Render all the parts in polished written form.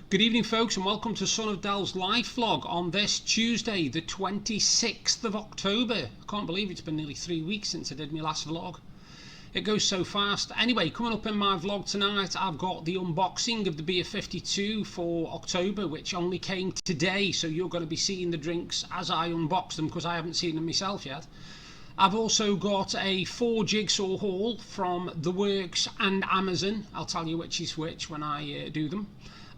Good evening folks, and welcome to Sonofdel's live vlog on this Tuesday the 26th of October. I can't believe it's been nearly 3 weeks since I did my last vlog. It goes so fast. Anyway, coming up in my vlog tonight, I've got the unboxing of the beer 52 for October, which only came today, so you're going to be seeing the drinks as I unbox them because I haven't seen them myself yet. I've also got a 4 Jigsaw haul from The Works and Amazon. I'll tell you which is which when I do them.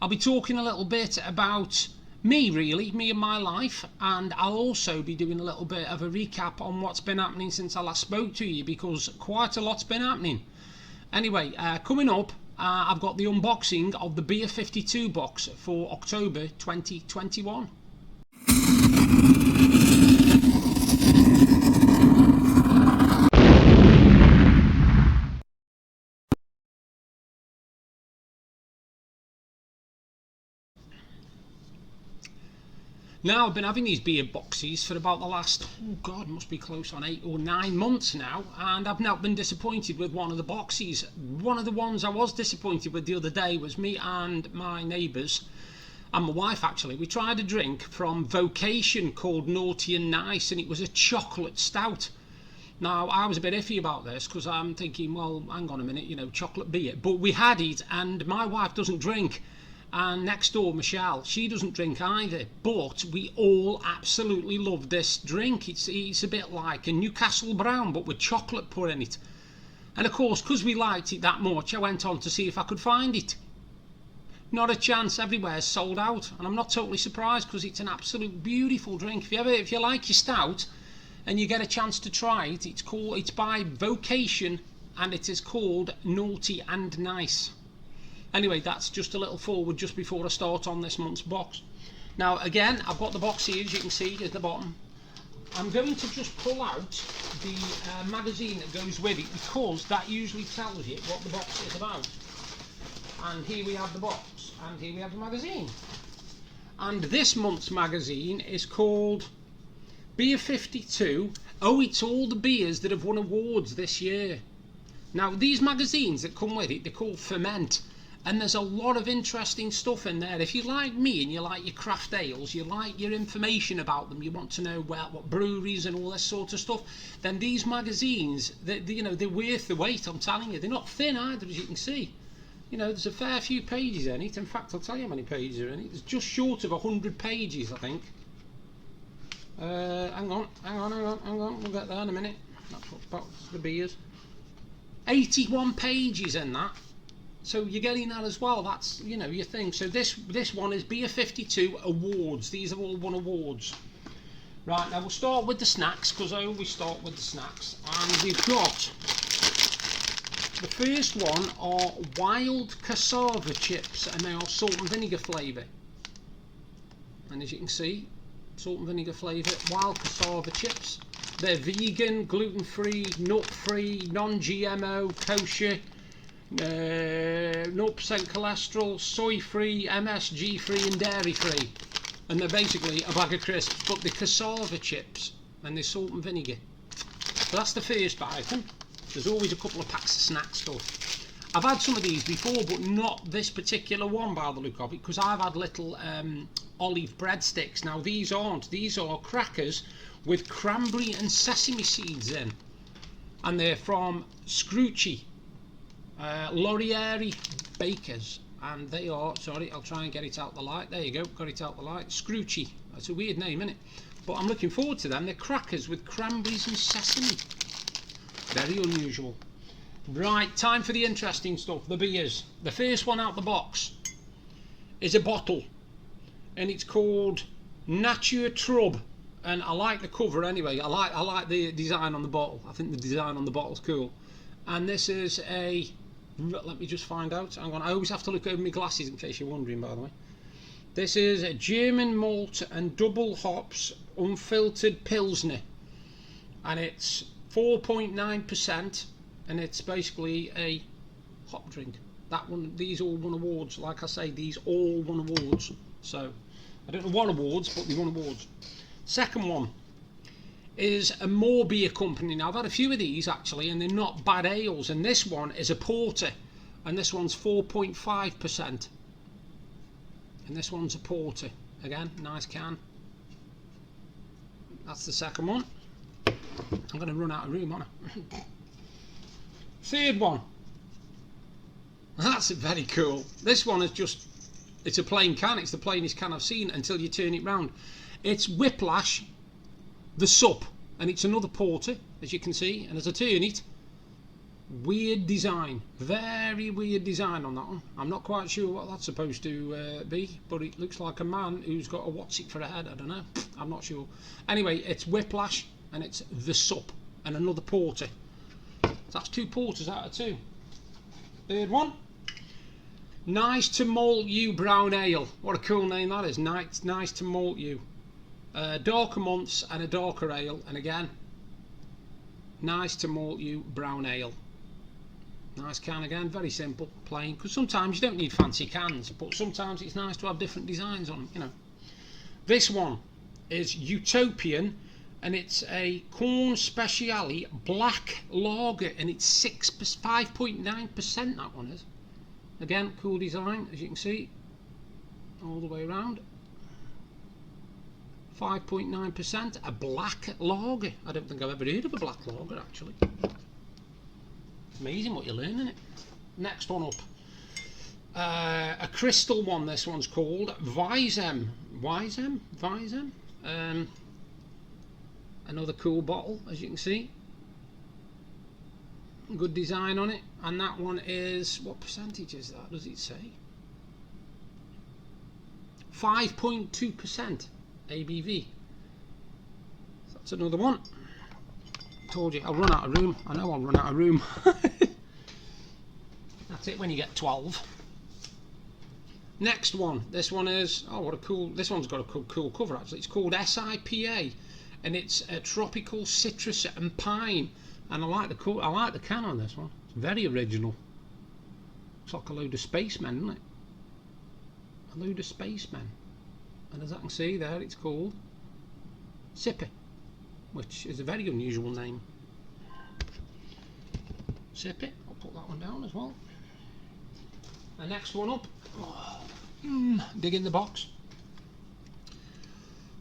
I'll be talking a little bit about me and my life, and I'll also be doing a little bit of a recap on what's been happening since I last spoke to you, because quite a lot's been happening. Anyway, coming up, I've got the unboxing of the Beer 52 box for October 2021. Now, I've been having these beer boxes for about the last, must be close on 8 or 9 months now, and I've not been disappointed with one of the boxes. One of the ones I was disappointed with the other day was me and my neighbours, and my wife actually. We tried a drink from Vocation called Naughty and Nice, and it was a chocolate stout. Now, I was a bit iffy about this because I'm thinking, well, hang on a minute, chocolate beer. But we had it, and my wife doesn't drink. And next door, Michelle, she doesn't drink either, but we all absolutely love this drink. It's a bit like a Newcastle Brown, but with chocolate put in it. And of course, because we liked it that much, I went on to see if I could find it. Not a chance. Everywhere's sold out, and I'm not totally surprised because it's an absolute beautiful drink. If you like your stout and you get a chance to try it, it's by Vocation, and it is called Naughty and Nice. Anyway, that's just a little forward just before I start on this month's box. Now, again, I've got the box here, as you can see, at the bottom. I'm going to just pull out the magazine that goes with it, because that usually tells you what the box is about. And here we have the box, and here we have the magazine. And this month's magazine is called Beer 52. Oh, it's all the beers that have won awards this year. Now, these magazines that come with it, they're called Ferment. And there's a lot of interesting stuff in there. If you like me and you like your craft ales, you like your information about them, you want to know what breweries and all this sort of stuff, then theyese magazines, they're worth the wait, I'm telling you. They're not thin either, as you can see. There's a fair few pages in it. In fact, I'll tell you how many pages are in it. It's just short of 100 pages, I think. Hang on. We'll get there in a minute. That's the beers. 81 pages in that. So you're getting that as well. That's, your thing. So this one is Beer 52 Awards. These have all won awards. Right, now we'll start with the snacks, because I always start with the snacks. And we've got, the first one are wild cassava chips, and they are salt and vinegar flavour. And as you can see, salt and vinegar flavour, wild cassava chips. They're vegan, gluten-free, nut-free, non-GMO, kosher, 0% cholesterol, soy-free, MSG-free and dairy-free. And they're basically a bag of crisps, but they're cassava chips and they're salt and vinegar. So that's the first item. There's always a couple of packs of snack stuff. I've had some of these before, but not this particular one by the look of it, because I've had little olive breadsticks. Now these aren't. These are crackers with cranberry and sesame seeds in. And they're from Scroochie. Laurieri Bakers, and they are, sorry, I'll try and get it out the light. There you go, got it out the light. Scroochie, that's a weird name, isn't it? But I'm looking forward to them. They're crackers with cranberries and sesame. Very unusual. Right, time for the interesting stuff, the beers. The first one out the box is a bottle, and it's called Nature Trub, and I like the cover anyway. I like the design on the bottle. I think the design on the bottle's cool. And this is a, let me just find out. Hang on, I always have to look over my glasses in case you're wondering, by the way. This is a German malt and double hops unfiltered Pilsner. And it's 4.9%, and it's basically a hop drink. These all won awards. Like I say, these all won awards. So, I don't know what awards, but they won awards. Second one is a more beer company. Now I've had a few of these actually, and they're not bad ales, and this one is a porter, and this one's 4.5%. and this one's a porter. Again, nice can. That's the second one. I'm going to run out of room, aren't I? Third one. That's very cool. This one is just, it's a plain can. It's the plainest can I've seen until you turn it round. It's Whiplash, the Sup, and it's another porter, as you can see. And as I turn it, weird design, very weird design on that one. I'm not quite sure what that's supposed to be, but it looks like a man who's got a what's it for a head. I don't know. I'm not sure. Anyway, it's Whiplash, and it's the Sup, and another porter. So that's 2 porters out of 2. Third one. Nice to Malt You Brown Ale. What a cool name that is. Nice to Malt You. Darker months and a darker ale. And again, Nice to Malt You Brown Ale. Nice can again. Very simple, plain. Because sometimes you don't need fancy cans, but sometimes it's nice to have different designs on them, you know. This one is Utopian, and it's a Corn Speciale Black Lager, and it's 5.9%. That one is. Again, cool design, as you can see, all the way around. 5.9%, a black lager. I don't think I've ever heard of a black lager, actually. Amazing what you learn in it. Next one up. A crystal one, this one's called Visem. Another cool bottle, as you can see. Good design on it, and that one is, what percentage is that? Does it say? 5.2% ABV. That's another one. Told you I'll run out of room. I know I'll run out of room. That's it when you get 12. Next one. This one is, oh, what a cool. This one's got a cool cover actually. It's called SIPA, and it's a tropical citrus and pine. And I like the can on this one. It's very original. Looks like a load of spacemen, doesn't it? A load of spacemen. And as I can see there, it's called Sippy, which is a very unusual name. Sippy. I'll put that one down as well. The next one up. Dig in the box.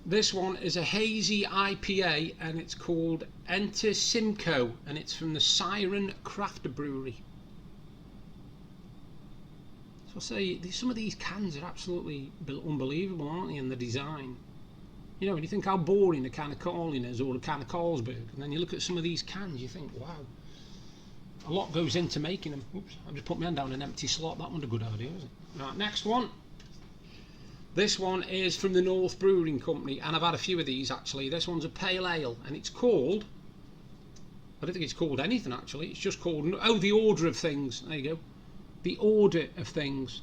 This one is a hazy IPA, and it's called Enter Simcoe, and it's from the Siren Craft Brewery. So I say, some of these cans are absolutely unbelievable, aren't they, in the design? You know, when you think how boring a can of Carling is, or a can of Carlsberg, and then you look at some of these cans, you think, wow, a lot goes into making them. Oops, I've just put my hand down an empty slot. That wasn't a good idea, is it? Right, next one. This one is from the North Brewing Company, and I've had a few of these actually. This one's a pale ale, and it's called, I don't think it's called anything actually, it's just called, oh, the Order of Things. There you go. The Order of Things.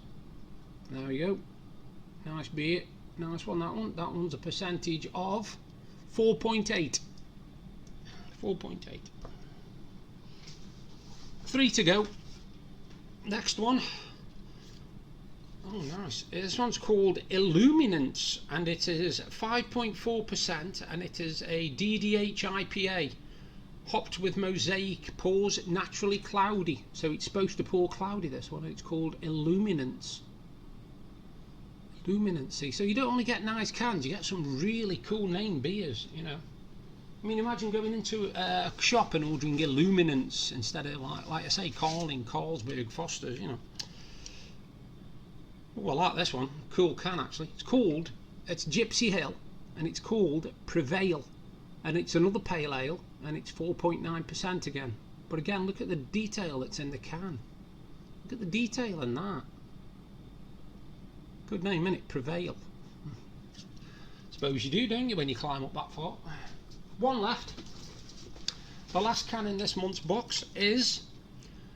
There you go. Nice beer. Nice one, that one. That one's a percentage of 4.8. 4.8. 3 to go. Next one. Oh, nice. This one's called Illuminance, and it is 5.4%, and it is a DDH IPA, hopped with mosaic, pours naturally cloudy. So it's supposed to pour cloudy, this one. It's called Illuminance. Illuminancy. So you don't only get nice cans, you get some really cool name beers, you know. I mean, imagine going into a shop and ordering Illuminance instead of, like I say, Carling, Carlsberg, Foster's, you know. Oh, I like this one. Cool can actually. It's Gypsy Hill, and it's called Prevail, and it's another pale ale, and it's 4.9% again. But again, look at the detail that's in the can. Look at the detail in that. Good name, innit? Prevail. Suppose you do, don't you, when you climb up that far? One left. The last can in this month's box is,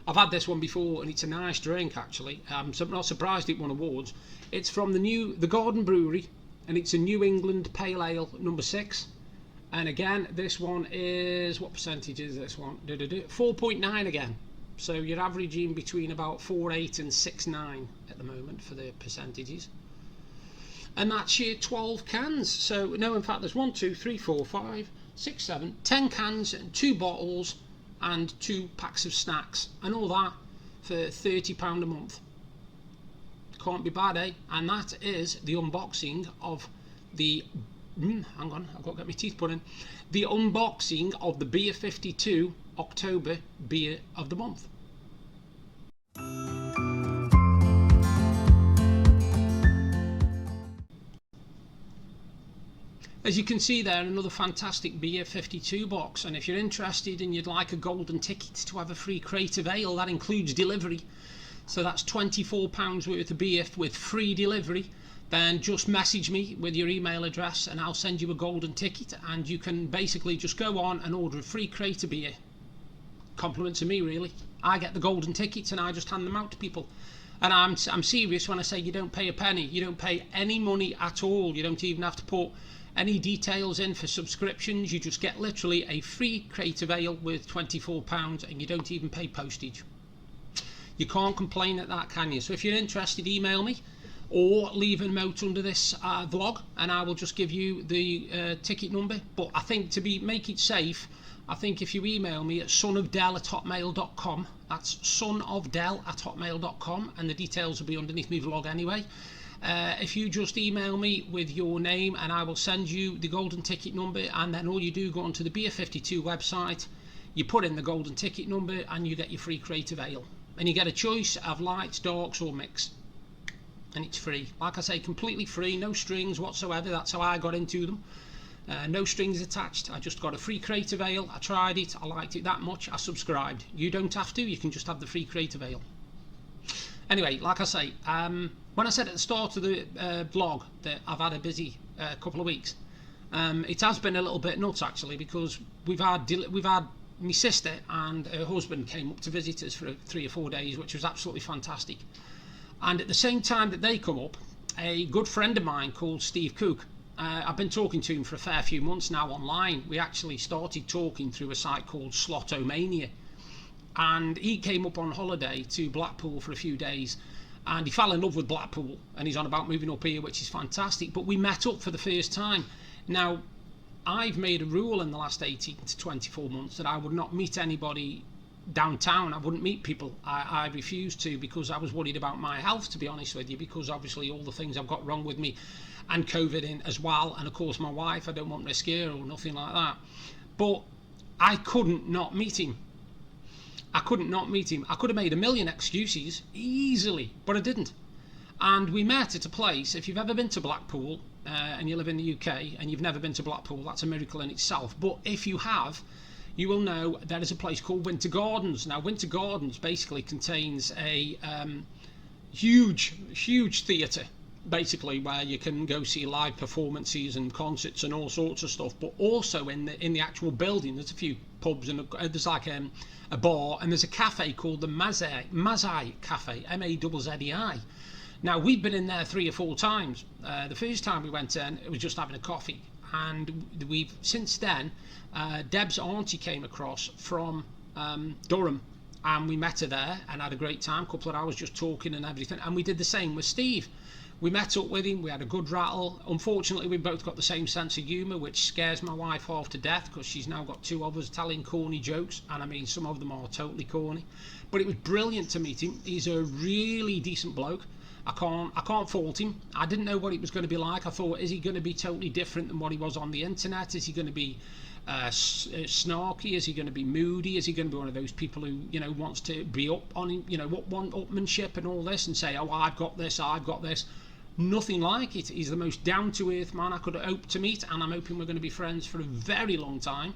I've had this one before, and it's a nice drink actually. I'm not surprised it won awards. It's from the Garden Brewery, and it's a New England Pale Ale number 6. And again, this one is, what percentage is this one? 4.9 again. So you're averaging between about 4.8 and 6.9 at the moment for the percentages. And that's your 12 cans. So no, in fact, there's 1, 2, 3, 4, 5, 6, 7, 10 cans and 2 bottles and 2 packs of snacks, and all that for £30 a month. Can't be bad, eh? And that is the unboxing of the hang on, I've got to get my teeth put in. The unboxing of the Beer 52 October Beer of the Month. As you can see there, another fantastic Beer 52 box, and if you're interested and you'd like a golden ticket to have a free crate of ale, that includes delivery, so that's £24 worth of beer with free delivery, then just message me with your email address and I'll send you a golden ticket, and you can basically just go on and order a free crate of beer. Compliment to me, really. I get the golden tickets and I just hand them out to people. And I'm serious when I say you don't pay a penny. You don't pay any money at all. You don't even have to put any details in for subscriptions. You just get literally a free crate of ale worth £24 and you don't even pay postage. You can't complain at that, can you? So if you're interested, email me or leave a note under this vlog and I will just give you the ticket number. But I think to make it safe, I think if you email me at sonofdel@hotmail.com, that's sonofdel@hotmail.com, and the details will be underneath my vlog anyway. If you just email me with your name and I will send you the golden ticket number, and then all you do, go onto the Beer 52 website, you put in the golden ticket number and you get your free crate of ale, and you get a choice of lights, darks or mix, and it's free. Like I say, completely free, no strings whatsoever. That's how I got into them. No strings attached. I just got a free crate of ale. I tried it, I liked it that much, I subscribed. You don't have to, you can just have the free crate of ale. Anyway, like I say, when I said at the start of the vlog that I've had a busy couple of weeks, it has been a little bit nuts actually, because we've had my sister and her husband came up to visit us for 3 or 4 days, which was absolutely fantastic. And at the same time that they come up, a good friend of mine called Steve Cook, I've been talking to him for a fair few months now online. We actually started talking through a site called Slotomania, and he came up on holiday to Blackpool for a few days and he fell in love with Blackpool and he's on about moving up here, which is fantastic. But we met up for the first time. Now, I've made a rule in the last 18 to 24 months that I would not meet anybody downtown. I wouldn't meet people. I refused to, because I was worried about my health, to be honest with you, because obviously all the things I've got wrong with me, and COVID in as well, and of course my wife, I don't want to scare her or nothing like that. But I couldn't not meet him. I couldn't not meet him. I could have made a million excuses easily, but I didn't. And we met at a place, if you've ever been to Blackpool and you live in the UK and you've never been to Blackpool, that's a miracle in itself. But if you have, you will know there is a place called Winter Gardens. Now, Winter Gardens basically contains a huge theatre, basically, where you can go see live performances and concerts and all sorts of stuff. But also in the actual building, there's a few pubs and there's like a bar, and there's a cafe called the Mazai Cafe, M-A-Z-Z-E-I. Now, we've been in there 3 or 4 times. The first time we went in, it was just having a coffee, and we've since then, Deb's auntie came across from Durham, and we met her there and had a great time, a couple of hours just talking and everything. And we did the same with Steve. We met up with him, we had a good rattle. Unfortunately, we both got the same sense of humour, which scares my wife half to death, because she's now got 2 of us telling corny jokes, and I mean, some of them are totally corny. But it was brilliant to meet him. He's a really decent bloke. I can't fault him. I didn't know what it was going to be like. I thought, is he going to be totally different than what he was on the internet? Is he going to be snarky? Is he going to be moody? Is he going to be one of those people who, you know, wants to be up on, you know, want upmanship and all this and say, oh, I've got this, I've got this? Nothing like it. He's the most down-to-earth man I could hope to meet, and I'm hoping we're going to be friends for a very long time.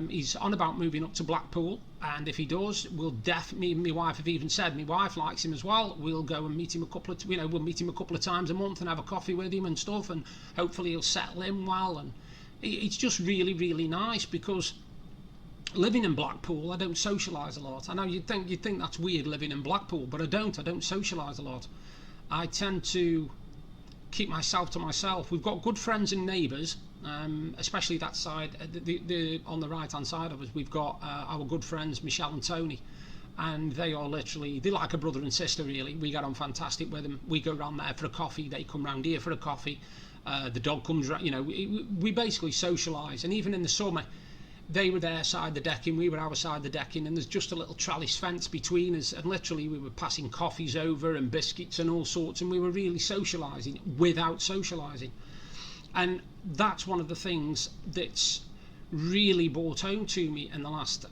He's on about moving up to Blackpool, and if he does, we'll definitely, my wife have even said, my wife likes him as well, we'll go and meet him we'll meet him a couple of times a month and have a coffee with him and stuff, and hopefully he'll settle in well. And it's just really, really nice, because living in Blackpool, I don't socialise a lot. I know you'd think that's weird, living in Blackpool, but I don't socialise a lot. I tend to keep myself to myself. We've got good friends and neighbours, especially that side, on the right hand side of us. We've got our good friends Michelle and Tony, and they're like a brother and sister, really. We get on fantastic with them. We go round there for a coffee, they come round here for a coffee. The dog comes round, you know, we basically socialise. And even in the summer, they were their side the decking, we were our side the decking, and there's just a little trellis fence between us, and literally we were passing coffees over and biscuits and all sorts, and we were really socialising without socialising. And that's one of the things that's really brought home to me in the last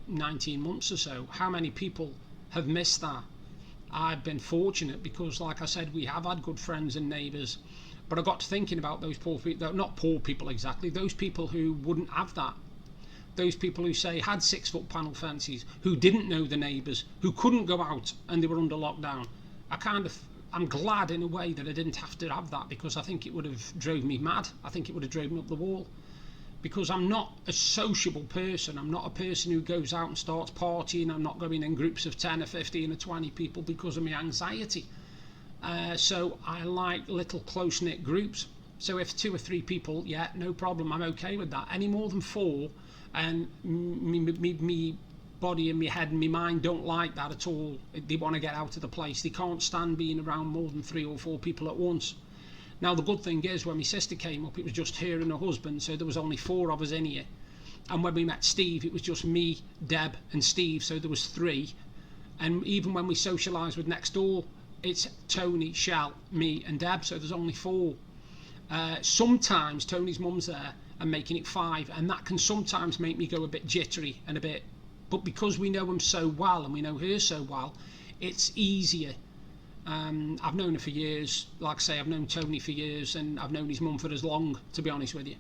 19 months or so. How many people have missed that? I've been fortunate because, like I said, we have had good friends and neighbours, but I got to thinking about those poor people, not poor people exactly, those people who wouldn't have that. Those people who say had 6-foot panel fences, who didn't know the neighbours, who couldn't go out and they were under lockdown. I'm glad in a way that I didn't have to have that, because I think it would have drove me mad. I think it would have drove me up the wall, because I'm not a sociable person. I'm not a person who goes out and starts partying. I'm not going in groups of 10 or 15 or 20 people because of my anxiety. So I like little close-knit groups. So if 2 or 3 people, yeah, no problem, I'm okay with that. Any more than 4, and me body and my head and my mind don't like that at all. They want to get out of the place. They can't stand being around more than 3 or 4 people at once. Now the good thing is, when my sister came up, it was just her and her husband, so there was only 4 of us in here. And when we met Steve, it was just me, Deb and Steve, so there was 3. And even when we socialised with next door, it's Tony, Shell, me and Deb, so there's only 4. Sometimes Tony's mum's there and making it 5, and that can sometimes make me go a bit jittery and a bit, but because we know him so well and we know her so well, it's easier. I've known her for years. Like I say, I've known Tony for years, and I've known his mum for as long, to be honest with you.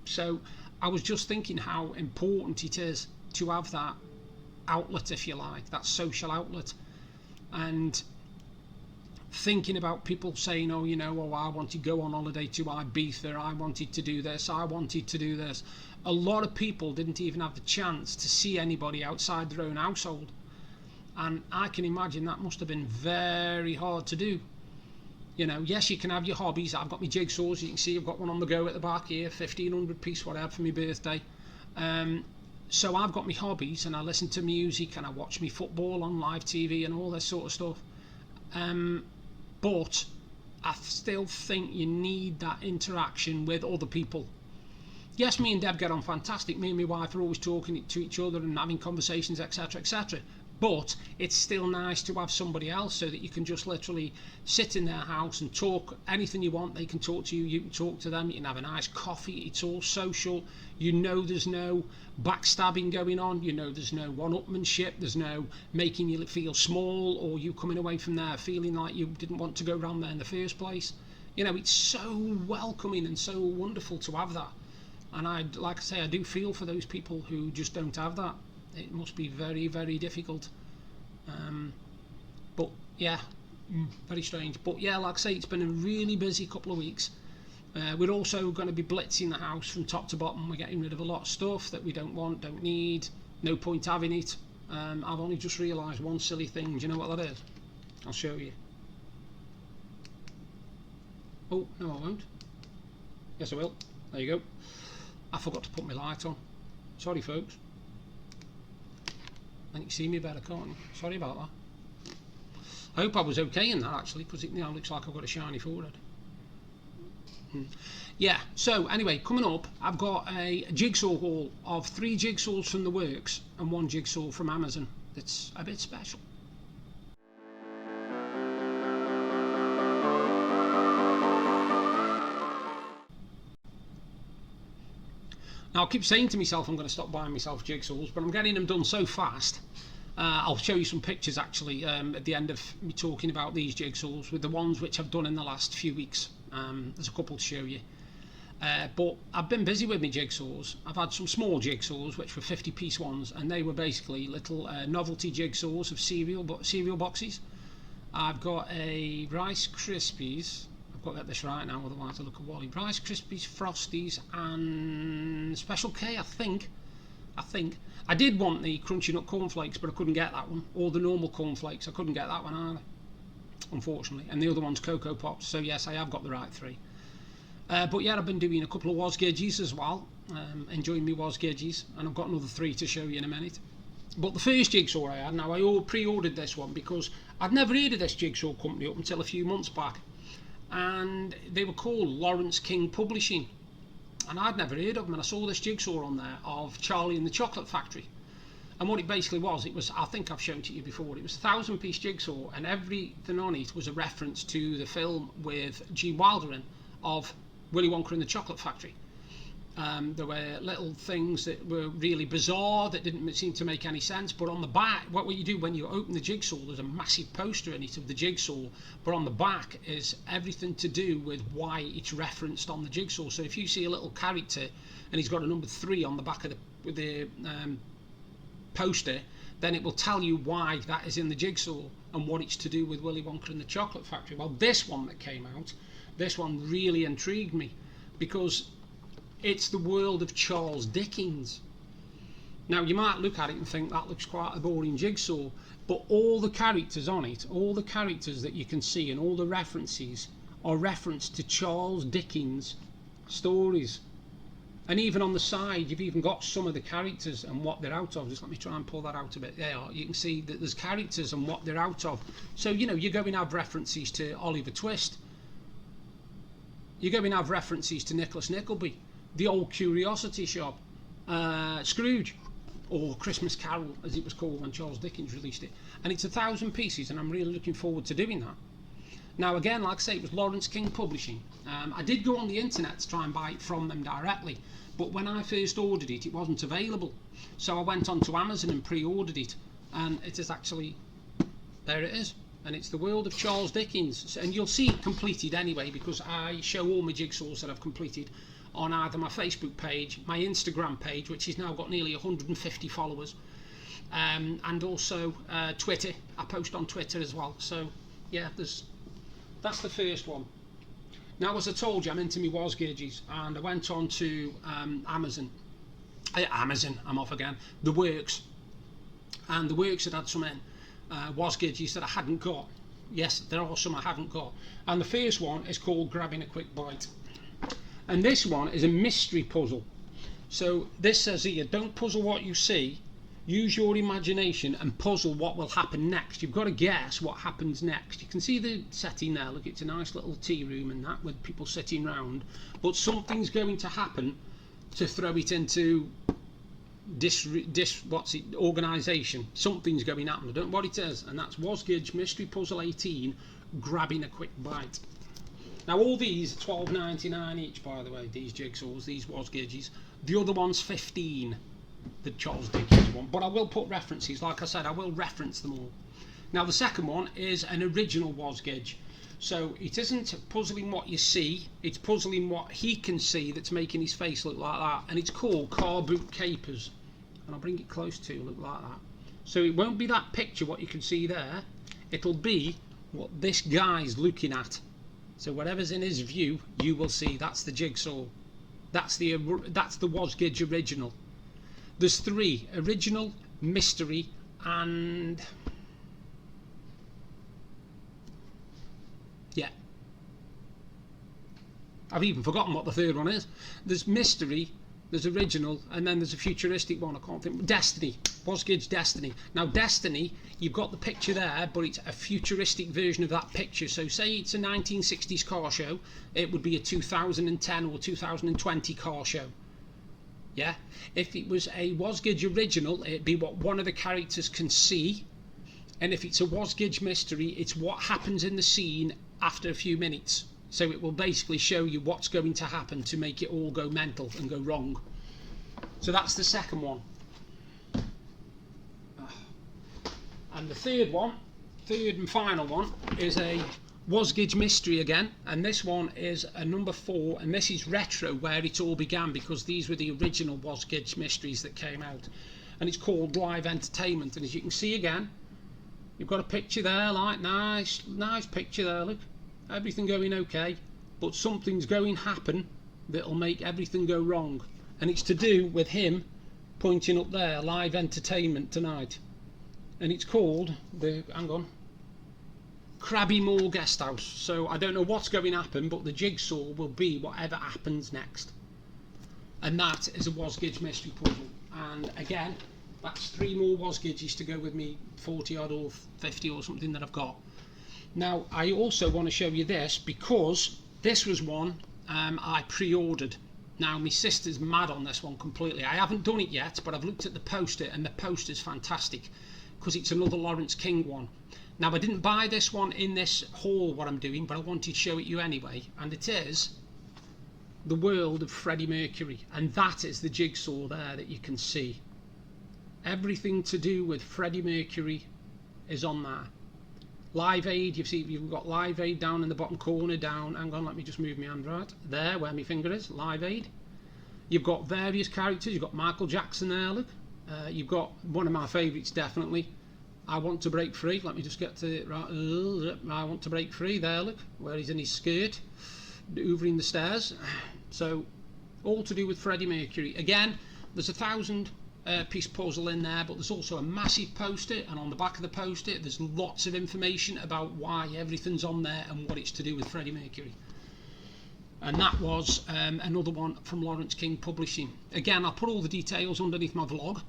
So I was just thinking how important it is to have that outlet, if you like, that social outlet. And thinking about people saying, oh, you know, oh, I want to go on holiday to Ibiza, I wanted to do this, I wanted to do this. A lot of people didn't even have the chance to see anybody outside their own household. And I can imagine that must have been very hard to do. You know, yes, you can have your hobbies. I've got my jigsaws. You can see I've got one on the go at the back here, 1,500 piece, what I had for my birthday. So I've got my hobbies, and I listen to music, and I watch my football on live TV and all this sort of stuff. But I still think you need that interaction with other people. Yes, me and Deb get on fantastic. Me and my wife are always talking to each other and having conversations, etc., etc. But it's still nice to have somebody else, so that you can just literally sit in their house and talk anything you want. They can talk to you, you can talk to them, you can have a nice coffee. It's all social. You know there's no backstabbing going on. You know there's no one-upmanship. There's no making you feel small, or you coming away from there feeling like you didn't want to go around there in the first place. You know, it's so welcoming and so wonderful to have that. And like I say, I do feel for those people who just don't have that. It must be very, very difficult. But yeah, very strange. But yeah, like I say, it's been a really busy couple of weeks. We're also going to be blitzing the house from top to bottom. We're getting rid of a lot of stuff that we don't want, don't need. No point having it. I've only just realised one silly thing. Do you know what that is? I'll show you. Oh, no I won't. Yes I will. There you go. I forgot to put my light on. Sorry folks. And you can see me better, can't you? Sorry about that. I hope I was okay in that, actually, because it now looks like I've got a shiny forehead. Yeah, so anyway, coming up, I've got a jigsaw haul of 3 jigsaws from the works and 1 jigsaw from Amazon that's a bit special. Now I keep saying to myself I'm going to stop buying myself jigsaws, but I'm getting them done so fast. I'll show you some pictures actually at the end of me talking about these jigsaws with the ones which I've done in the last few weeks. There's a couple to show you. But I've been busy with my jigsaws. I've had some small jigsaws which were 50-piece ones, and they were basically little novelty jigsaws of cereal boxes. I've got a Rice Krispies. I've got to get this right now, otherwise I look at Wally. Rice Krispies, Frosties, and Special K, I think. I did want the Crunchy Nut Cornflakes, but I couldn't get that one. Or the normal cornflakes, I couldn't get that one either, unfortunately. And the other one's Cocoa Pops, so yes, I have got the right 3. But yeah, I've been doing a couple of Wasgedges as well, enjoying my Wasgedges, and I've got another 3 to show you in a minute. But the first jigsaw I had, now I pre-ordered this one because I'd never heard of this jigsaw company up until a few months back. And they were called Lawrence King Publishing, and I'd never heard of them, and I saw this jigsaw on there of Charlie and the Chocolate Factory. And what it basically was, I think I've shown it to you before, it was a 1,000-piece jigsaw, and everything on it was a reference to the film with Gene Wilder in, of Willy Wonka and the Chocolate Factory. There were little things that were really bizarre that didn't seem to make any sense, but on the back, what you do when you open the jigsaw, there's a massive poster in it of the jigsaw, but on the back is everything to do with why it's referenced on the jigsaw. So if you see a little character and he's got a number 3 on the back of the poster, then it will tell you why that is in the jigsaw and what it's to do with Willy Wonka and the Chocolate Factory. Well, this one that came out, this one really intrigued me, because it's the world of Charles Dickens. Now, you might look at it and think that looks quite a boring jigsaw, but all the characters on it, all the characters that you can see and all the references are referenced to Charles Dickens stories. And even on the side, you've even got some of the characters and what they're out of. Just let me try and pull that out a bit. There you can see that there's characters and what they're out of. So, you know, you're going to have references to Oliver Twist. You're going to have references to Nicholas Nickleby, The Old Curiosity Shop, Scrooge, or Christmas Carol, as it was called when Charles Dickens released it. And it's 1,000 pieces, and I'm really looking forward to doing that. Now, again, like I say, it was Lawrence King Publishing. I did go on the internet to try and buy it from them directly, but when I first ordered it, it wasn't available. So I went on to Amazon and pre-ordered it, and it is actually, there it is. And it's the world of Charles Dickens. And you'll see it completed anyway, because I show all my jigsaws that I've completed on either my Facebook page, my Instagram page, which has now got nearly 150 followers, and also Twitter. I post on Twitter as well. So yeah, that's the first one. Now, as I told you, I'm into my was gauges, and I went on to Amazon, I'm off again, The Works, and The Works had some in was gauges that I hadn't got. Yes, there are some I haven't got, and the first one is called Grabbing a Quick Bite. And this one is a mystery puzzle. So this says here, don't puzzle what you see, use your imagination and puzzle what will happen next. You've got to guess what happens next. You can see the setting there, look, it's a nice little tea room and that with people sitting round, but something's going to happen to throw it into organisation. Something's going to happen, I don't know what it is, and that's Wasgage Mystery Puzzle 18, Grabbing a Quick Bite. Now, all these are $12.99 each, by the way, these jigsaws, these was gauges. The other one's $15, the Charles Dickens one, but I will put references, like I said, I will reference them all. Now, the second one is an original was gauge. So it isn't puzzling what you see, it's puzzling what he can see that's making his face look like that, and it's called Car Boot Capers. And I'll bring it close to look like that. So it won't be that picture, what you can see there, it'll be what this guy's looking at. So whatever's in his view, you will see. That's the jigsaw. That's the Wasgage original. There's 3: original, mystery, and yeah, I've even forgotten what the third one is. There's mystery, there's original, and then there's a futuristic one. I can't think. Destiny. Wasgage Destiny. Now, Destiny, you've got the picture there, but it's a futuristic version of that picture. So say it's a 1960s car show, it would be a 2010 or 2020 car show. Yeah? If it was a Wasgage original, it'd be what one of the characters can see. And if it's a Wasgage mystery, it's what happens in the scene after a few minutes. So it will basically show you what's going to happen to make it all go mental and go wrong. So that's the second one. And the third and final one, is a Wasgage mystery again, and this one is a number 4, and this is retro, where it all began, because these were the original Wasgage mysteries that came out, and it's called Live Entertainment. And as you can see again, you've got a picture there, like nice picture there, look, everything going okay, but something's going to happen that'll make everything go wrong, and it's to do with him pointing up there, Live Entertainment tonight. And it's called Krabby Moor Guest House. So I don't know what's going to happen, but the jigsaw will be whatever happens next. And that is a Wasgage mystery puzzle. And again, that's 3 more Wasgages to go with me 40 odd or 50 or something that I've got. Now, I also want to show you this, because this was one I pre-ordered. Now, my sister's mad on this one completely. I haven't done it yet, but I've looked at the poster, and the poster's fantastic because it's another Lawrence King one. Now, I didn't buy this one in this haul, what I'm doing, but I wanted to show it you anyway. And it is The World of Freddie Mercury. And that is the jigsaw there that you can see. Everything to do with Freddie Mercury is on there. Live Aid, you've got Live Aid down in the bottom corner down. Hang on, let me just move my hand right. There, where my finger is, Live Aid. You've got various characters. You've got Michael Jackson there, look. You've got one of my favourites, definitely. I Want to Break Free. Let me just get to it right. I Want to Break Free, there, look, where he's in his skirt, hoovering the stairs. So, all to do with Freddie Mercury. Again, there's a 1,000 piece puzzle in there, but there's also a massive poster, and on the back of the poster there's lots of information about why everything's on there and what it's to do with Freddie Mercury. And that was another one from Lawrence King Publishing. Again, I'll put all the details underneath my vlog,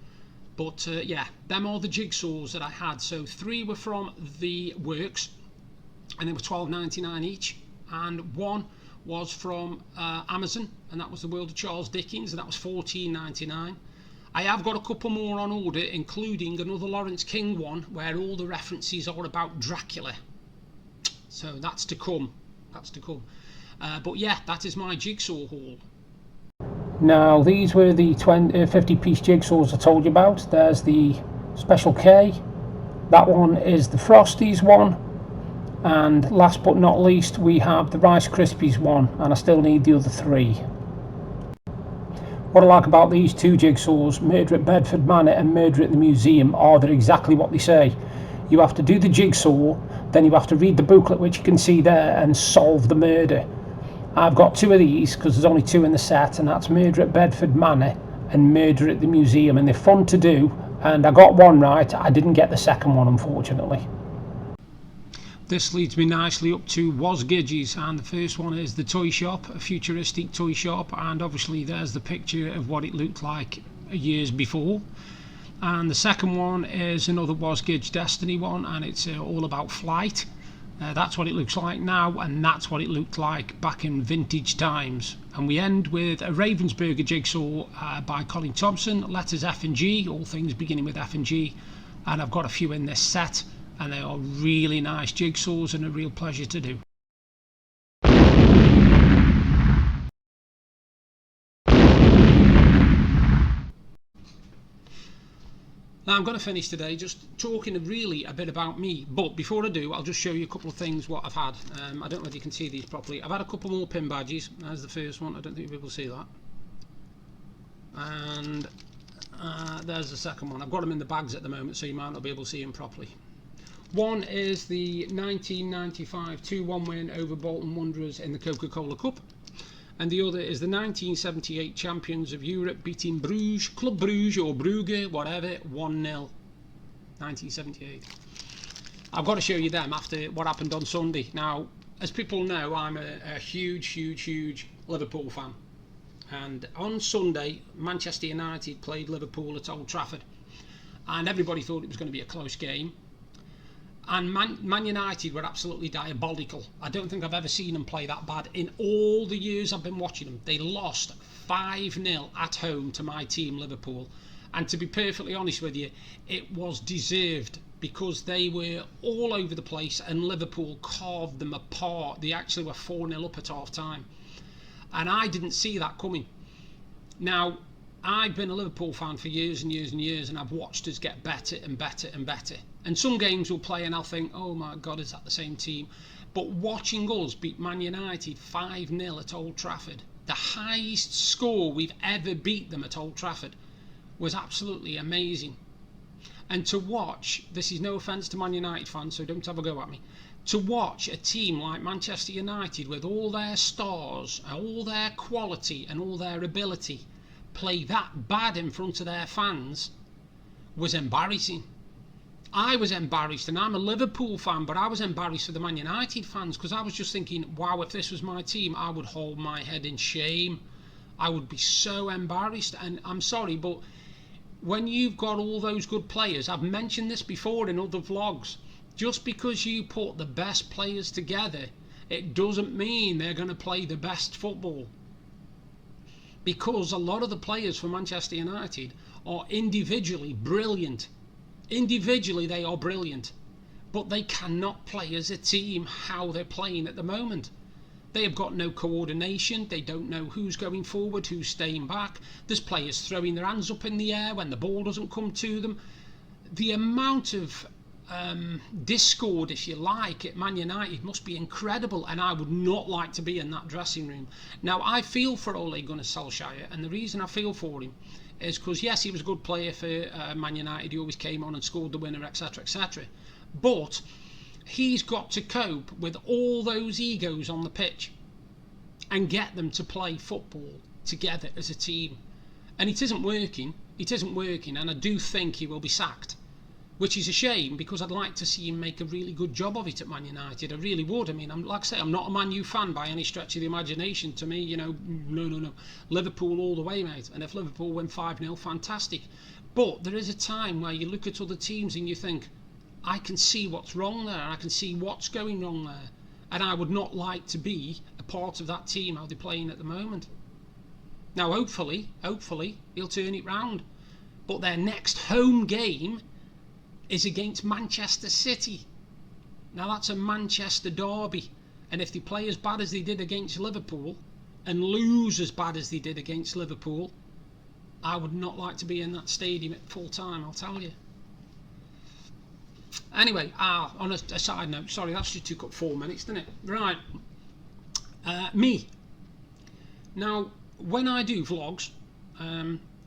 but yeah, them are the jigsaws that I had. So 3 were from the works, and they were $12.99 each, and 1 was from Amazon, and that was The World of Charles Dickens, and that was $14.99. I have got a couple more on order, including another Lawrence King one where all the references are about Dracula. So that's to come. That's to come. But yeah, that is my jigsaw haul. Now, these were the 50-piece jigsaws I told you about. There's the Special K. That one is the Frosties one. And last but not least, we have the Rice Krispies one. And I still need the other 3. What I like about these 2 jigsaws, Murder at Bedford Manor and Murder at the Museum, are they're exactly what they say. You have to do the jigsaw, then you have to read the booklet, which you can see there, and solve the murder. I've got 2 of these because there's only 2 in the set, and that's Murder at Bedford Manor and Murder at the Museum, and they're fun to do, and I got one right. I didn't get the second one, unfortunately. This leads me nicely up to Wasgidge's, and the first one is the toy shop, a futuristic toy shop, and obviously there's the picture of what it looked like years before. And the second one is another Wasgidge Destiny one, and it's all about flight. That's what it looks like now, and that's what it looked like back in vintage times. And we end with a Ravensburger jigsaw by Colin Thompson, letters F and G, all things beginning with F and G, and I've got a few in this set, and they are really nice jigsaws and a real pleasure to do. Now I'm going to finish today just talking really a bit about me, but before I do, I'll just show you a couple of things what I've had. I don't know if you can see these properly. I've had a couple more pin badges. There's the first one. I don't think people see that. And there's the second one. I've got them in the bags at the moment, so you might not be able to see them properly. One is the 1995 2-1 win over Bolton Wanderers in the Coca-Cola Cup, and the other is the 1978 champions of Europe beating Bruges, Club Bruges or Brugge, whatever, 1-0, 1978. I've got to show you them after what happened on Sunday. Now, as people know, I'm a huge Liverpool fan, and on Sunday Manchester United played Liverpool at Old Trafford, and everybody thought it was going to be a close game. And Man United were absolutely diabolical. I don't think I've ever seen them play that bad in all the years I've been watching them. They lost 5-0 at home to my team, Liverpool. And to be perfectly honest with you, it was deserved because they were all over the place and Liverpool carved them apart. They actually were 4-0 up at half time. And I didn't see that coming. Now, I've been a Liverpool fan for years and years and years, and I've watched us get better and better and better. And some games we'll play and I'll think, oh my God, is that the same team? But watching us beat Man United 5-0 at Old Trafford, the highest score we've ever beat them at Old Trafford, was absolutely amazing. And to watch, this is no offence to Man United fans, so don't have a go at me, to watch a team like Manchester United with all their stars, all their quality and all their ability play that bad in front of their fans was embarrassing. I was embarrassed, and I'm a Liverpool fan, but I was embarrassed for the Man United fans because I was just thinking, wow, if this was my team, I would hold my head in shame. I would be so embarrassed. And I'm sorry, but when you've got all those good players, I've mentioned this before in other vlogs, just because you put the best players together, it doesn't mean they're going to play the best football. because a lot of the players for Manchester United are individually brilliant. Individually they are brilliant, but they cannot play as a team how they're playing at the moment. They have got no coordination. They don't know who's going forward, who's staying back. There's players throwing their hands up in the air when the ball doesn't come to them. The amount of discord, if you like, at Man United must be incredible, and I would not like to be in that dressing room. Now, I feel for Ole Gunnar Solskjaer, and the reason I feel for him is because, yes, he was a good player for Man United. He always came on and scored the winner, etc., etc. But he's got to cope with all those egos on the pitch and get them to play football together as a team. And it isn't working. It isn't working, and I do think he will be sacked, which is a shame, because I'd like to see him make a really good job of it at Man United. I really would. I mean, like I say, I'm not a Man U fan by any stretch of the imagination. To me, no. Liverpool all the way, mate. And if Liverpool win 5-0, fantastic. But there is a time where you look at other teams and you think, I can see what's wrong there. I can see what's going wrong there. And I would not like to be a part of that team, how they're playing at the moment. Now, hopefully, he'll turn it round. But their next home game is against Manchester City. Now, that's a Manchester derby. And if they play as bad as they did against Liverpool and lose as bad as they did against Liverpool, I would not like to be in that stadium at full time, I'll tell you. Anyway, on a side note, sorry, that's just took up 4 minutes, didn't it? Right. Me. Now, when I do vlogs,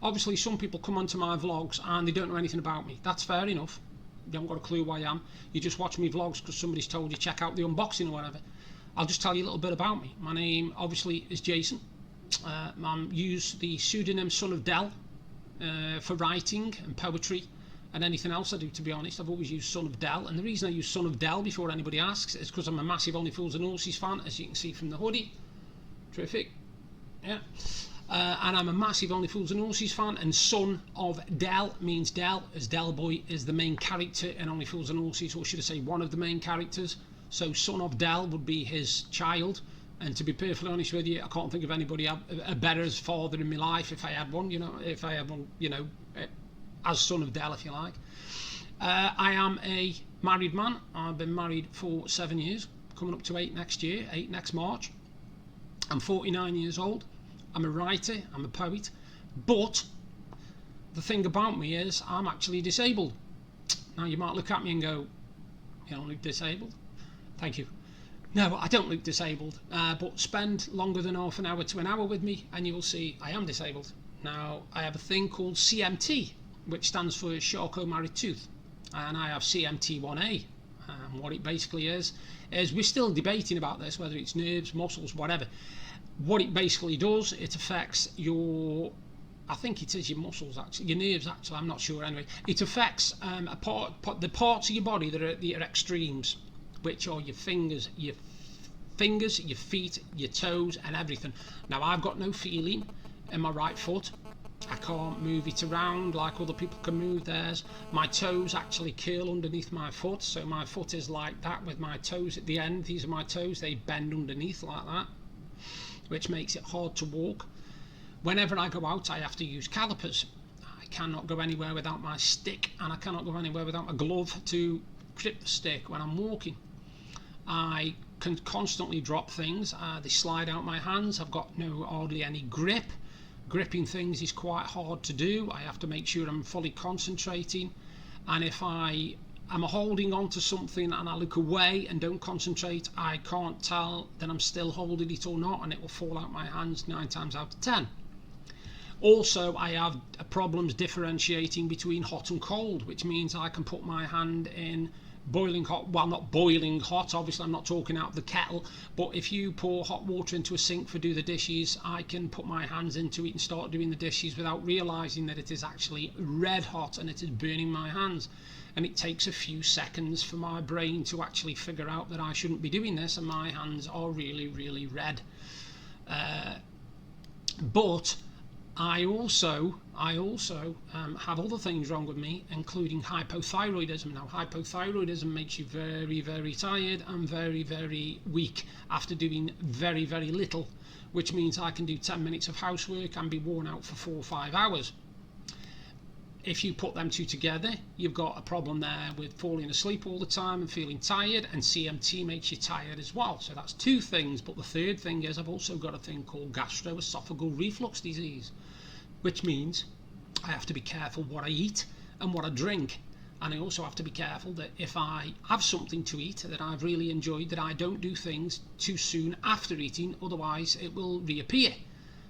obviously some people come onto my vlogs and they don't know anything about me. That's fair enough. You haven't got a clue who I am. You just watch me vlogs because somebody's told you check out the unboxing or whatever. I'll just tell you a little bit about me. My name, obviously, is Jason. I use the pseudonym Sonofdel for writing and poetry and anything else I do, to be honest. I've always used Sonofdel, and the reason I use Sonofdel before anybody asks is because I'm a massive Only Fools and Horses fan, as you can see from the hoodie. Terrific. Yeah. And I'm a massive Only Fools and Horses fan, and Son of Del means Del, as Del Boy is the main character in Only Fools and Horses, or should I say one of the main characters. So Son of Del would be his child, and to be perfectly honest with you, I can't think of anybody a better as father in my life if I had one, as Son of Del, if you like. I am a married man. I've been married for 7 years, coming up to 8 next year, 8 next March. I'm 49 years old. I'm a writer, I'm a poet, but the thing about me is I'm actually disabled. Now you might look at me and go, you don't look disabled? Thank you. No, I don't look disabled, but spend longer than half an hour to an hour with me and you will see I am disabled. Now, I have a thing called CMT, which stands for Charcot-Marie Tooth, and I have CMT1A. And what it basically is we're still debating about this, whether it's nerves, muscles, whatever. What it basically does, it affects your, I think it is your muscles actually, your nerves actually, I'm not sure anyway. It affects the parts of your body that are at your extremes, which are your fingers, your feet, your toes and everything. Now I've got no feeling in my right foot. I can't move it around like other people can move theirs. My toes actually curl underneath my foot, so my foot is like that with my toes at the end. These are my toes, they bend underneath like that, which makes it hard to walk. Whenever I go out, I have to use calipers. I cannot go anywhere without my stick, and I cannot go anywhere without my glove to grip the stick when I'm walking. I can constantly drop things. They slide out my hands. I've got hardly any grip. Gripping things is quite hard to do. I have to make sure I'm fully concentrating, and if I am holding on to something and I look away and don't concentrate, I can't tell that I'm still holding it or not, and it will fall out my hands 9 times out of 10. Also, I have problems differentiating between hot and cold, which means I can put my hand in boiling hot, well, not boiling hot, obviously I'm not talking out of the kettle, but if you pour hot water into a sink for do the dishes, I can put my hands into it and start doing the dishes without realizing that it is actually red hot and it is burning my hands. And it takes a few seconds for my brain to actually figure out that I shouldn't be doing this, and my hands are really, really red. But I also have other things wrong with me, including hypothyroidism. Now, hypothyroidism makes you very, very tired and very, very weak after doing very, very little, which means I can do 10 minutes of housework and be worn out for 4 or 5 hours. If you put them two together, you've got a problem there with falling asleep all the time and feeling tired, and CMT makes you tired as well. So that's 2 things. But the third thing is I've also got a thing called gastroesophageal reflux disease, which means I have to be careful what I eat and what I drink. And I also have to be careful that if I have something to eat that I've really enjoyed, that I don't do things too soon after eating, otherwise it will reappear,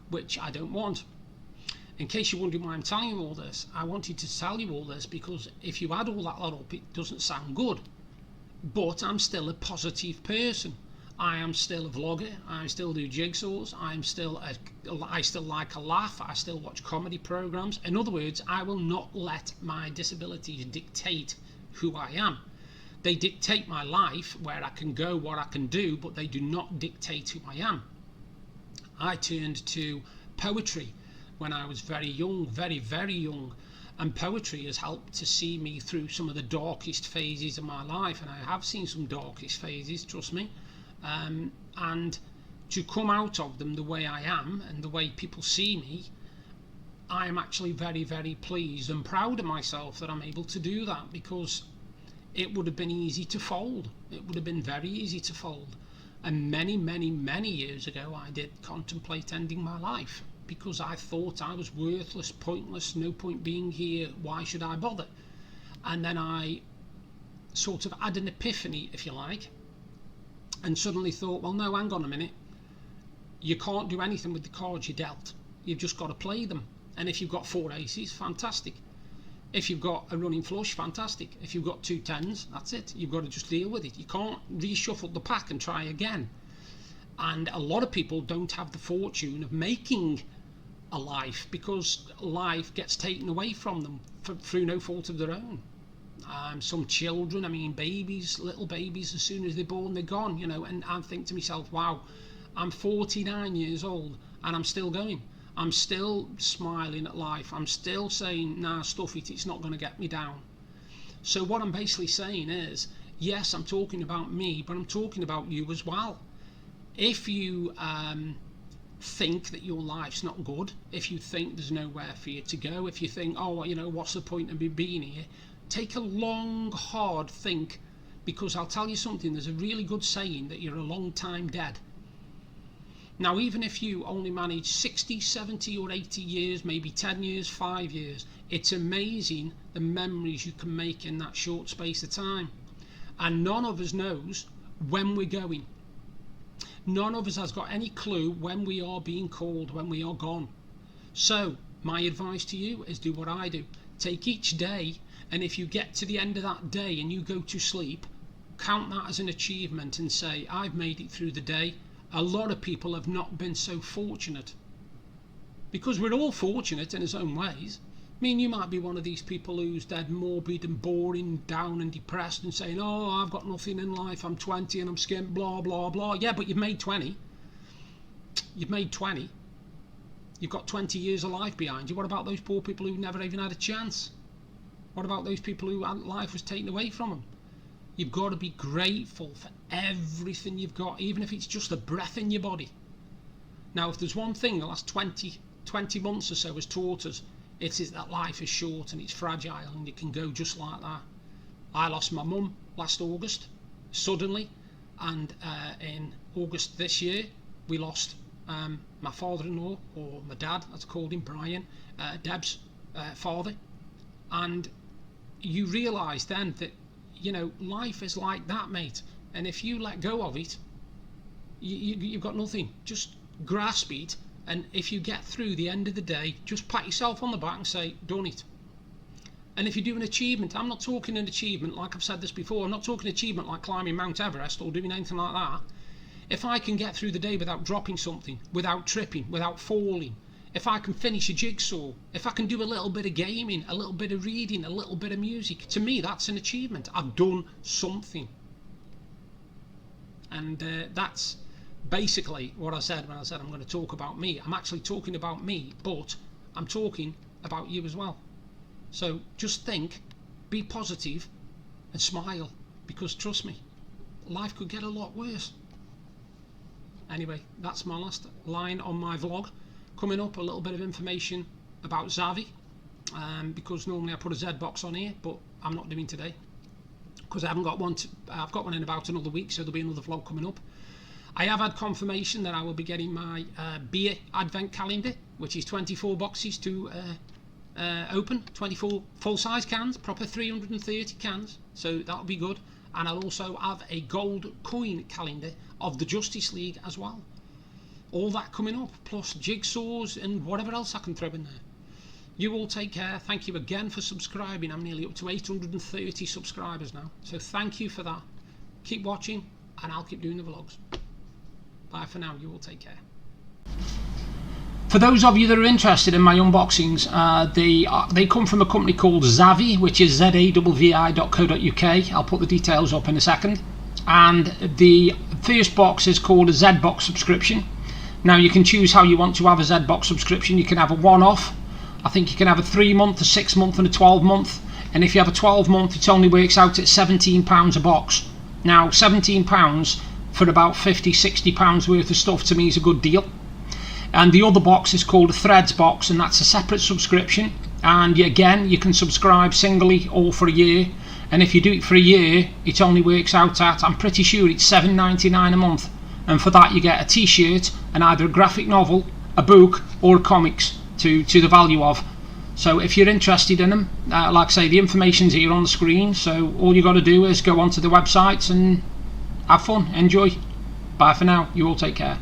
which I don't want. In case you're wondering why I'm telling you all this, I wanted to tell you all this because if you add all that lot up, it doesn't sound good. But I'm still a positive person. I am still a vlogger. I still do jigsaws. I still like a laugh. I still watch comedy programs. In other words, I will not let my disabilities dictate who I am. They dictate my life, where I can go, what I can do, but they do not dictate who I am. I turned to poetry when I was very young, very, very young. And poetry has helped to see me through some of the darkest phases of my life. And I have seen some darkest phases, trust me. And to come out of them the way I am and the way people see me, I am actually very, very pleased and proud of myself that I'm able to do that, because it would have been easy to fold. It would have been very easy to fold. And many, many, many years ago I did contemplate ending my life, because I thought I was worthless, pointless, no point being here, why should I bother? And then I sort of had an epiphany, if you like, and suddenly thought, well, no, hang on a minute, you can't do anything with the cards you're dealt. You've just got to play them. And if you've got 4 aces, fantastic. If you've got a running flush, fantastic. If you've got 2 tens, that's it. You've got to just deal with it. You can't reshuffle the pack and try again. And a lot of people don't have the fortune of making a life, because life gets taken away from them through no fault of their own. Some children, I mean babies, little babies, as soon as they're born they're gone, you know. And I think to myself, wow, I'm 49 years old and I'm still going. I'm still smiling at life. I'm still saying, nah, stuff it, it's not going to get me down. So what I'm basically saying is, yes, I'm talking about me, but I'm talking about you as well. If you think that your life's not good, if you think there's nowhere for you to go, if you think, oh, you know, what's the point of me being here, take a long, hard think, because I'll tell you something, there's a really good saying that you're a long time dead. Now, even if you only manage 60, 70 or 80 years, maybe 10 years, 5 years, it's amazing the memories you can make in that short space of time. And none of us knows when we're going. None of us has got any clue when we are being called, when we are gone. So my advice to you is do what I do. Take each day, and if you get to the end of that day and you go to sleep, count that as an achievement and say, I've made it through the day. A lot of people have not been so fortunate, because we're all fortunate in our own ways. I mean, you might be one of these people who's dead morbid and boring, down and depressed, and saying, oh, I've got nothing in life, I'm 20 and I'm skint, blah, blah, blah. Yeah, but you've made 20. You've made 20. You've got 20 years of life behind you. What about those poor people who never even had a chance? What about those people who life was taken away from them? You've got to be grateful for everything you've got, even if it's just a breath in your body. Now, if there's one thing the last 20 months or so has taught us, it is that life is short and it's fragile and it can go just like that. I lost my mum last August, suddenly, and in August this year, we lost my father-in-law, or my dad, as I called him, Brian, Deb's father. And you realise then that, you know, life is like that, mate. And if you let go of it, you've got nothing. Just grasp it, and if you get through the end of the day, just pat yourself on the back and say, done it. And if you do an achievement, I'm not talking an achievement like I've said this before, I'm not talking achievement like climbing Mount Everest or doing anything like that. If I can get through the day without dropping something, without tripping, without falling, if I can finish a jigsaw, if I can do a little bit of gaming, a little bit of reading, a little bit of music, to me that's an achievement. I've done something. And that's basically what I said when I said I'm going to talk about me. I'm actually talking about me, but I'm talking about you as well. So just think, be positive and smile, because trust me, life could get a lot worse. Anyway, that's my last line on my vlog. Coming up, a little bit of information about Zavvi, because normally I put a Z box on here, but I'm not doing today because I haven't got one. I've got one in about another week, so there'll be another vlog coming up. I have had confirmation that I will be getting my beer advent calendar, which is 24 boxes to open, 24 full-size cans, proper 330 cans, so that'll be good. And I'll also have a gold coin calendar of the Justice League as well. All that coming up, plus jigsaws and whatever else I can throw in there. You all take care. Thank you again for subscribing. I'm nearly up to 830 subscribers now, so thank you for that. Keep watching and I'll keep doing the vlogs. Bye for now. You all take care. For those of you that are interested in my unboxings, they come from a company called Zavvi, which is zavvi.co.uk. I'll put the details up in a second. And the first box is called a Z box subscription. Now you can choose how you want to have a Z box subscription. You can have a one-off. I think you can have a 3-month, a 6-month and a 12-month. And if you have a 12-month, it only works out at £17 a box. Now £17 for about £50-60 worth of stuff to me is a good deal. And the other box is called a Threads box, and that's a separate subscription. And again, you can subscribe singly or for a year. And if you do it for a year, it only works out at, I'm pretty sure it's £7.99 a month. And for that you get a t-shirt and either a graphic novel, a book or a comics to the value of. So if you're interested in them, like I say, the information's here on the screen. So all you got to do is go onto the websites and have fun, enjoy. Bye for now. You all take care.